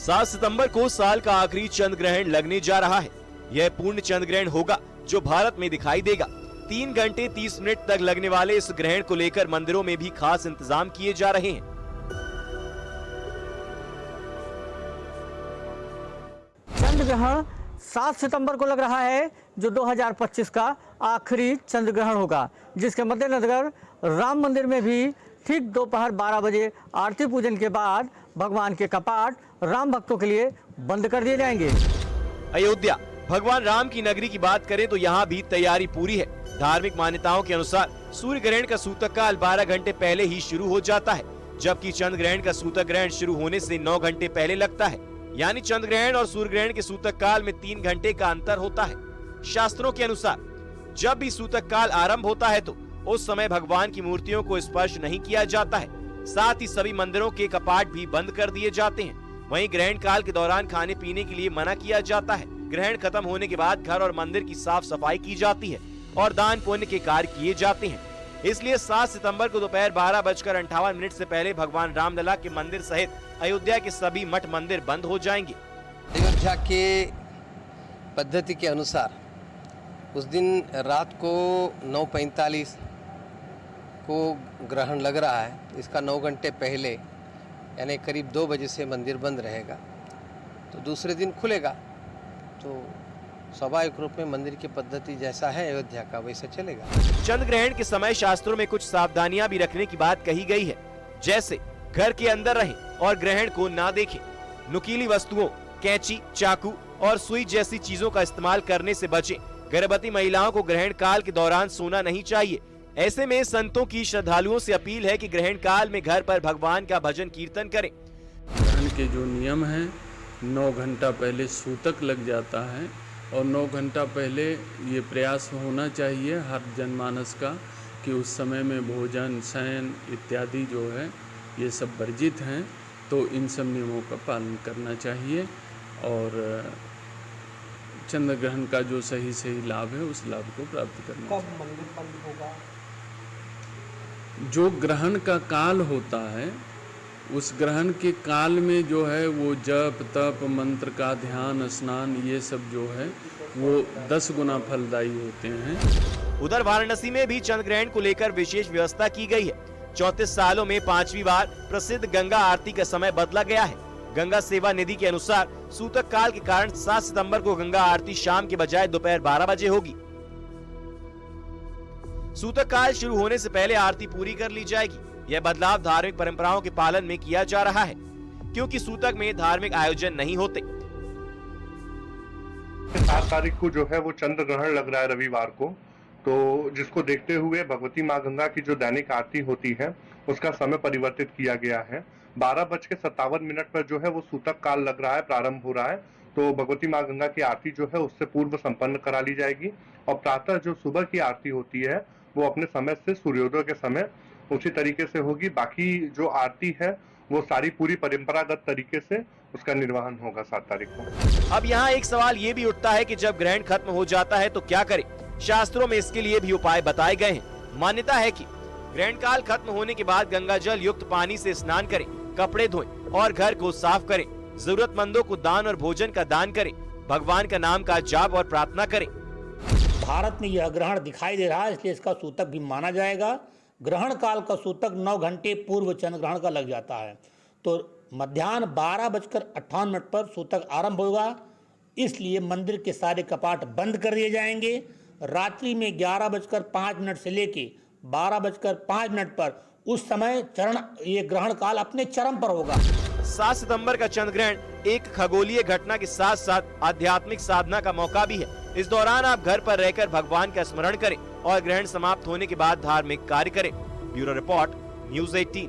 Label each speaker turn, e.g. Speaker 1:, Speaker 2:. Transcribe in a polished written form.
Speaker 1: 7 सितंबर को साल का आखिरी चंद्र ग्रहण लगने जा रहा है। यह पूर्ण चंद्र ग्रहण होगा जो भारत में दिखाई देगा। 3 घंटे 30 मिनट तक लगने वाले इस ग्रहण को लेकर मंदिरों में भी खास इंतजाम किए जा रहे हैं।
Speaker 2: चंद्र ग्रहण 7 सितंबर को लग रहा है, जो 2025 का आखिरी चंद्र ग्रहण होगा, जिसके मद्देनजर राम मंदिर में भी ठीक दोपहर 12 बजे आरती पूजन के बाद भगवान के कपाट राम भक्तों के लिए बंद कर दिए जाएंगे।
Speaker 1: अयोध्या भगवान राम की नगरी की बात करें तो यहाँ भी तैयारी पूरी है। धार्मिक मान्यताओं के अनुसार सूर्य ग्रहण का सूतक काल 12 घंटे पहले ही शुरू हो जाता है, जबकि चंद्र ग्रहण का सूतक ग्रहण शुरू होने से 9 घंटे पहले लगता है। यानी चंद्र ग्रहण और सूर्य ग्रहण के सूतक काल में 3 घंटे का अंतर होता है। शास्त्रों के अनुसार जब भी सूतक काल आरंभ होता है तो उस समय भगवान की मूर्तियों को स्पर्श नहीं किया जाता है। साथ ही सभी मंदिरों के कपाट भी बंद कर दिए जाते हैं। वहीं ग्रहण काल के दौरान खाने पीने के लिए मना किया जाता है। ग्रहण खत्म होने के बाद घर और मंदिर की साफ सफाई की जाती है और दान पुण्य के कार्य किए जाते हैं। इसलिए 7 सितंबर को दोपहर 12:58 से पहले भगवान रामलला के मंदिर सहित अयोध्या के सभी मठ मंदिर बंद हो जाएंगे।
Speaker 3: अयोध्या के पद्धति के अनुसार उस दिन रात को 9:45 को ग्रहण लग रहा है। इसका 9 घंटे पहले यानी करीब 2 बजे से मंदिर बंद रहेगा, तो दूसरे दिन खुलेगा। तो स्वाभाविक रूप में मंदिर की पद्धति जैसा है अयोध्या का वैसा चलेगा।
Speaker 1: चंद्र ग्रहण के समय शास्त्रों में कुछ सावधानियां भी रखने की बात कही गई है, जैसे घर के अंदर रहें और ग्रहण को ना देखें। नुकीली वस्तुओं, कैंची, चाकू और सुई जैसी चीजों का इस्तेमाल करने से बचें। गर्भवती महिलाओं को ग्रहण काल के दौरान सोना नहीं चाहिए। ऐसे में संतों की श्रद्धालुओं से अपील है कि ग्रहण काल में घर पर भगवान का भजन कीर्तन करें।
Speaker 4: ग्रहण के जो नियम है, 9 घंटा पहले सूतक लग जाता है और 9 घंटा पहले ये प्रयास होना चाहिए हर जनमानस का कि उस समय में भोजन, शयन इत्यादि जो है ये सब वर्जित हैं। तो इन सब नियमों का पालन करना चाहिए और चंद्र ग्रहण का जो सही लाभ है उस लाभ को प्राप्त करना चाहिए।
Speaker 2: कब मंदिर बंद होगा?
Speaker 4: जो ग्रहण का काल होता है उस ग्रहण के काल में जो है वो जप, तप, मंत्र का ध्यान, स्नान ये सब जो है वो 10 गुना फलदायी होते हैं।
Speaker 1: उधर वाराणसी में भी चंद्र ग्रहण को लेकर विशेष व्यवस्था की गई है। 34 सालों में 5वीं बार प्रसिद्ध गंगा आरती का समय बदला गया है। गंगा सेवा निधि के अनुसार सूतक काल के कारण 7 सितंबर को गंगा आरती शाम के बजाय दोपहर 12 बजे होगी। सूतक काल शुरू होने से पहले आरती पूरी कर ली जाएगी। यह बदलाव धार्मिक परंपराओं के पालन में किया जा रहा है, क्योंकि सूतक में धार्मिक आयोजन नहीं होते।
Speaker 5: 7 तारीख को जो है वो चंद्र ग्रहण लग रहा है रविवार को, तो जिसको देखते हुए भगवती माँ गंगा की जो दैनिक आरती होती है उसका समय परिवर्तित किया गया है। 12:57 पर जो है वो सूतक काल लग रहा है, प्रारंभ हो रहा है। तो भगवती माँ गंगा की आरती जो है उससे पूर्व संपन्न करा ली जाएगी और प्रातः जो सुबह की आरती होती है वो अपने समय से सूर्योदय के समय उसी तरीके से होगी। बाकी जो आरती है वो सारी पूरी परंपरागत तरीके से उसका निर्वहन होगा 7 तारीख को।
Speaker 1: अब यहाँ एक सवाल ये भी उठता है कि जब ग्रहण खत्म हो जाता है तो क्या करें? शास्त्रों में इसके लिए भी उपाय बताए गए हैं। मान्यता है कि ग्रहण काल खत्म होने के बाद गंगा जल युक्त पानी से स्नान करें, कपड़े धोएं और घर को साफ करें। जरूरतमंदों को दान और भोजन का दान करें। भगवान का नाम का जाप और प्रार्थना करें।
Speaker 6: भारत में यह ग्रहण दिखाई दे रहा है, इसलिए इसका सूतक भी माना जाएगा। ग्रहण काल का सूतक 9 घंटे पूर्व चंद्र ग्रहण का लग जाता है, तो मध्याह्न 12:58 पर सूतक आरंभ होगा। इसलिए मंदिर के सारे कपाट बंद कर दिए जाएंगे। रात्रि में 11:05 से लेके 12:05 पर उस समय ये ग्रहण काल अपने चरम पर होगा।
Speaker 1: 7 सितंबर का चंद्र ग्रहण एक खगोलीय घटना के साथ साथ आध्यात्मिक साधना का मौका भी है। इस दौरान आप घर पर रहकर भगवान का स्मरण करें और ग्रहण समाप्त होने के बाद धार्मिक कार्य करें। Bureau report, news 18।